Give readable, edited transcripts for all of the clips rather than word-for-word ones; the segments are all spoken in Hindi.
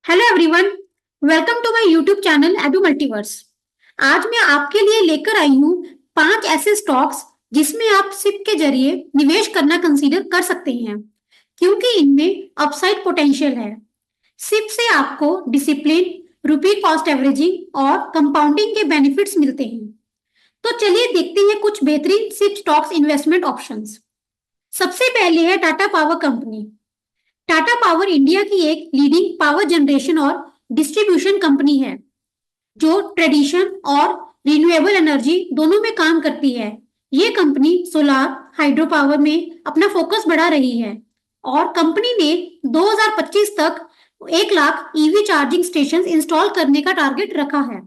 Hello everyone, welcome to my YouTube channel Edu Multiverse. आज मैं आपके लिए लेकर आई हूँ 5 ऐसे स्टॉक्स जिसमें आप सिप के जरिए निवेश करना कंसीडर कर सकते हैं, क्योंकि इनमें अपसाइड पोटेंशियल है। सिप से आपको डिसिप्लिन, रुपी कॉस्ट एवरेजिंग और कंपाउंडिंग के बेनिफिट्स मिलते हैं। तो चलिए देखते हैं कुछ बेहतरीन सिप स्टॉक्स इन्वेस्टमेंट ऑप्शंस। सबसे पहले है Tata power company. Tata power India की एक लीडिंग पावर जनरेशन और डिस्ट्रीब्यूशन कंपनी है, जो ट्रेडिशन और रिन्यूएबल एनर्जी दोनों में काम करती है। ये कंपनी सोलार, हाइड्रो पावर में अपना फोकस बढ़ा रही है और कंपनी ने 2025 तक 1 lakh EV charging station install करने का टारगेट रखा है।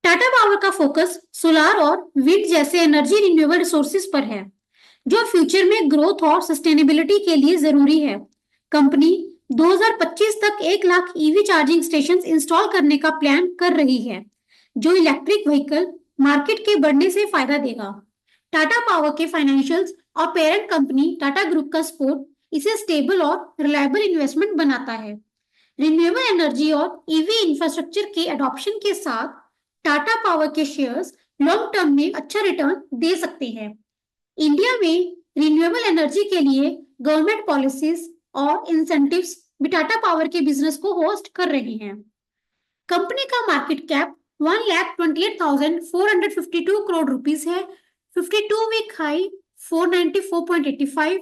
टाटा पावर का फोकस सोलार और विंड जैसे एनर्जी रिन्यूएबल रिसोर्सेज पर है, जो फ्यूचर में ग्रोथ और सस्टेनेबिलिटी के लिए जरूरी है। कंपनी 2025 तक 1 lakh EV charging station install करने का प्लान कर रही है, जो इलेक्ट्रिक व्हीकल मार्केट के बढ़ने से फायदा देगा। टाटा पावर के फाइनेंशियल्स और पेरेंट कंपनी टाटा ग्रुप का सपोर्ट इसे स्टेबल और रिलायबल इन्वेस्टमेंट बनाता है। रिन्यूएबल एनर्जी और ईवी इंफ्रास्ट्रक्चर के एडॉप्शन के साथ टाटा पावर के शेयर्स लॉन्ग टर्म में अच्छा रिटर्न दे सकते हैं। इंडिया में रिन्यूएबल एनर्जी के लिए गवर्नमेंट पॉलिसीज और इंसेंटिव्स भी टाटा पावर के बिजनेस को होस्ट कर रही हैं। कंपनी का मार्केट कैप 1,28,452 करोड़ रुपीस है। 52 week high 494.85,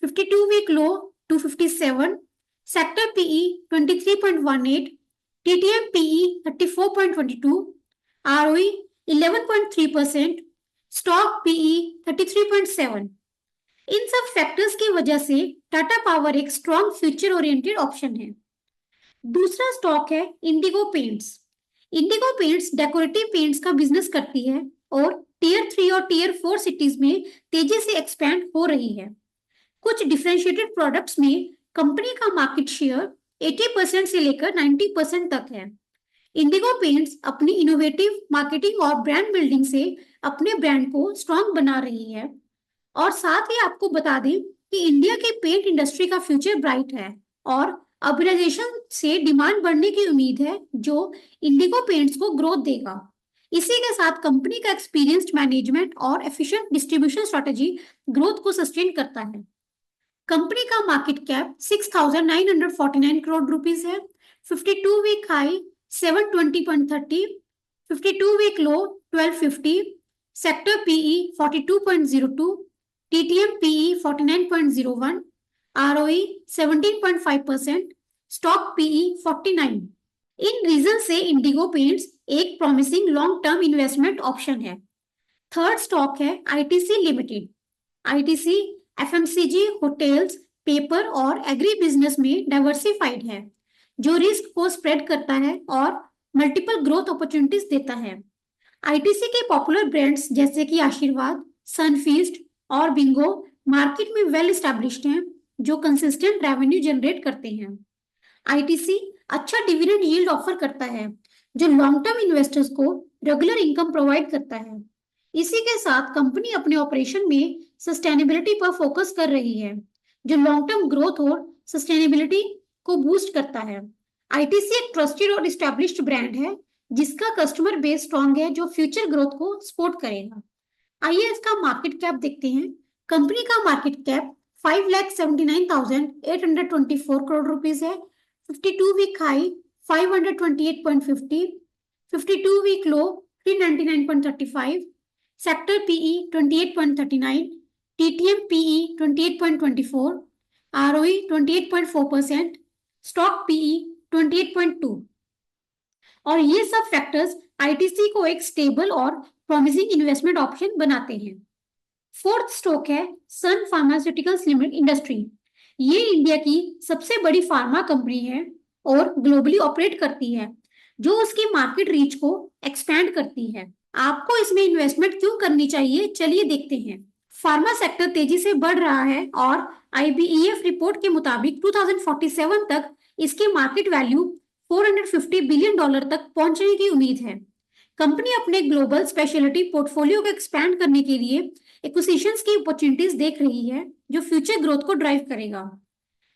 52 week low 257, sector PE 23.18, TTM PE 34.22, ROE 11.3%, stock PE 33.7। इन सब फैक्टर्स की वजह से टाटा पावर एक स्ट्रॉन्ग फ्यूचर ओरिएंटेड ऑप्शन है। दूसरा स्टॉक है Indigo Paints. Indigo Paints decorative paints का बिजनेस करती है और टीयर 3 और टीयर 4 सिटीज में तेजी से एक्सपैंड हो रही है। कुछ डिफरेंशिएटेड प्रोडक्ट्स में कंपनी का मार्केट शेयर 80% से लेकर 90% तक है। इंडिगो पेंट्स अपनी इनोवेटिव मार्केटिंग और ब्रांड बिल्डिंग से अपने ब्रांड को स्ट्रॉन्ग बना रही है। और साथ ही आपको बता दें कि इंडिया के पेंट इंडस्ट्री का फ्यूचर ब्राइट है और अर्बनाइजेशन से डिमांड बढ़ने की उम्मीद है, जो इंडिगो पेंट्स को ग्रोथ देगा। इसी के साथ कंपनी का एक्सपीरियंस्ड मैनेजमेंट और एफिशिएंट डिस्ट्रीब्यूशन स्ट्रेटजी ग्रोथ को सस्टेन करता है। कंपनी का मार्केट कैप 6,949 करोड़ रुपीस है। 52 week high 720.30, 52 week low 1250, sector PE 42.02, TTM PE 49.01, ROE 17.5%, stock PE 49। इन रीजन से इंडिगो पेंट्स एक promising long term investment option है। थर्ड स्टॉक है ITC Limited. ITC FMCG, hotels, paper और एग्री बिजनेस में डाइवर्सिफाइड है, जो रिस्क को स्प्रेड करता है और मल्टीपल ग्रोथ अपॉर्चुनिटीज देता है। आईटीसी के पॉपुलर ब्रांड्स जैसे कि आशीर्वाद, सनफीस्ट और बिंगो मार्केट में वेल एस्टैब्लिश्ड हैं, जो कंसिस्टेंट रेवेन्यू जनरेट करते हैं। आईटीसी अच्छा डिविडेंड यील्ड ऑफर करता है, जो लॉन्ग टर्म इन्वेस्टर्स को रेगुलर इनकम प्रोवाइड करता है। इसी के साथ कंपनी अपने ऑपरेशन में सस्टेनेबिलिटी पर फोकस कर रही है, जो लॉन्ग टर्म ग्रोथ और सस्टेनेबिलिटी को बूस्ट करता है। आईटीसी एक ट्रस्टेड और एस्टैब्लिश्ड ब्रांड है, जिसका कस्टमर बेस स्ट्रॉन्ग है, जो फ्यूचर ग्रोथ को सपोर्ट करेगा। आइए इसका मार्केट कैप देखते हैं। कंपनी का मार्केट कैप 5,79,824 करोड़ रुपीस है। 52 week high 528.50, 52 week low 399.35, sector PE 28.39, TTM PE 28.24, ROE 28.4%, stock PE 28.2। और ये सब फैक्टर्स आईटीसी को एक स्टेबल और प्रॉमिसिंग इन्वेस्टमेंट ऑप्शन बनाते हैं। फोर्थ स्टॉक है सन फार्मास्यूटिकल्स लिमिटेड इंडस्ट्री। ये इंडिया की सबसे बड़ी फार्मा कंपनी है और ग्लोबली ऑपरेट करती है, जो उसकी मार्केट रीच को एक्सपैंड करती है। आपको इसमें इन्वेस्टमेंट क्यों करनी चाहिए, चलिए देखते हैं। फार्मा सेक्टर तेजी से बढ़ रहा है और आईबीईएफ रिपोर्ट के मुताबिक 2047 तक इसके मार्केट वैल्यू $450 बिलियन तक पहुंचने की उम्मीद है। कंपनी अपने ग्लोबल स्पेशलिटी पोर्टफोलियो को एक्सपैंड करने के लिए एक्विजिशंस की अपॉर्चुनिटीज देख रही है, जो फ्यूचर ग्रोथ को ड्राइव करेगा।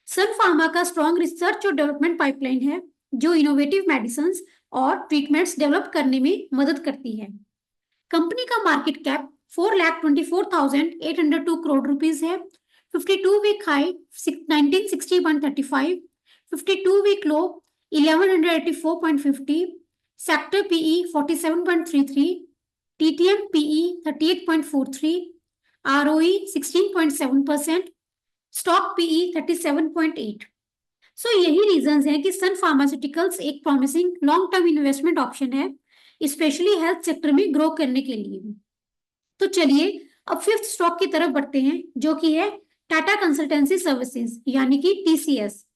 सन फार्मा का स्ट्रॉन्ग रिसर्च और डेवलपमेंट पाइपलाइन है, जो इनोवेटिव मेडिसिन और ट्रीटमेंट्स डेवलप करने में मदद करती है। कंपनी का मार्केट कैप 4,24,802 करोड़ रुपीस है। 52 week high 1960.35, 52 week low 1184.50, sector PE 47.33, TTM PE 38.43, ROE 16.7%, stock PE 37.8। So यही रीजंस हैं कि सन फार्मास्यूटिकल्स एक promising long term investment option है, स्पेशली हेल्थ सेक्टर में ग्रो करने के लिए। तो चलिए अब फिफ्थ स्टॉक की तरफ बढ़ते हैं, जो कि है टाटा कंसल्टेंसी सर्विसेज यानी कि टीसीएस।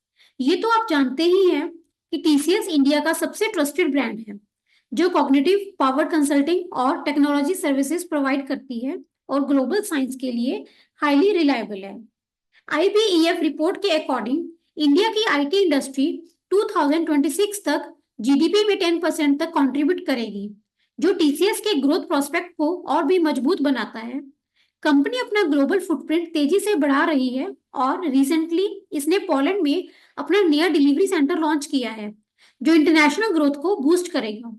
ये तो आप जानते ही हैं कि टीसीएस इंडिया का सबसे ट्रस्टेड ब्रांड है, जो कॉग्निटिव पावर कंसल्टिंग और टेक्नोलॉजी सर्विसेज प्रोवाइड करती है और ग्लोबल साइंस के लिए हाईली रिलायबल है। IBEF रिपोर्ट के अकॉर्डिंग इंडिया की आईटी इंडस्ट्री 2026 तक जीडीपी में 10% तक कंट्रीब्यूट करेगी, जो टीसीएस के ग्रोथ प्रोस्पेक्ट को और भी मजबूत बनाता है। कंपनी अपना ग्लोबल फुटप्रिंट तेजी से बढ़ा रही है और रिसेंटली इसने पोलैंड में अपना नया डिलीवरी सेंटर लॉन्च किया है, जो इंटरनेशनल ग्रोथ को बूस्ट करेगा।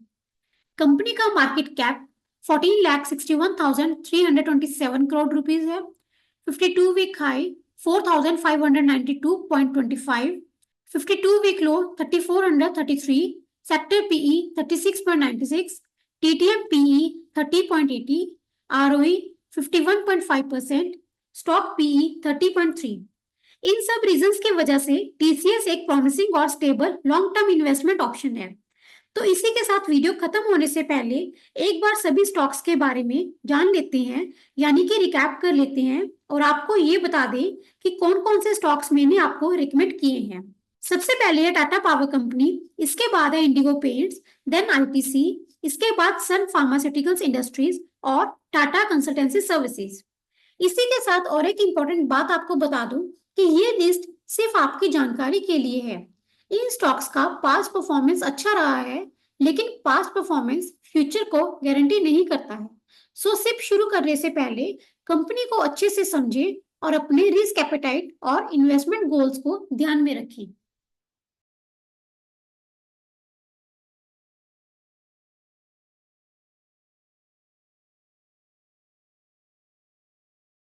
कंपनी का मार्केट कैप 14,61,327 करोड़ रुपीस है। 52 week high 4,592.25, 52 week low 3,433, sector PE 36.96, TTM PE 30.80, ROE 51.5%, stock PE 30.3। इन सब रीजंस की वजह से टीसीएस एक प्रॉमिसिंग और stable long term investment option है। तो इसी के साथ वीडियो खत्म होने से पहले एक बार सभी स्टॉक्स के बारे में जान लेते हैं, यानी कि रिकैप कर लेते हैं और आपको ये बता दें कि कौन कौन से स्टॉक्स मैंने आपको रिकमेंड किए हैं। सबसे पहले है टाटा पावर कंपनी, इसके बाद है इंडिगो पेंट्स, देन आईटीसी, इसके बाद सन फार्मास्यूटिकल्स इंडस्ट्रीज और टाटा कंसल्टेंसी सर्विसेज। इसी के साथ और एक इम्पोर्टेंट बात आपको बता दूं कि ये लिस्ट सिर्फ आपकी जानकारी के लिए है। इन स्टॉक्स का पास्ट परफॉर्मेंस अच्छा रहा है, लेकिन पास्ट परफॉर्मेंस फ्यूचर को गारंटी नहीं करता है। सो सिर्फ शुरू करने से पहले कंपनी को अच्छे से समझें और अपने रिस्क एपेटाइट और इन्वेस्टमेंट गोल्स को ध्यान में रखें।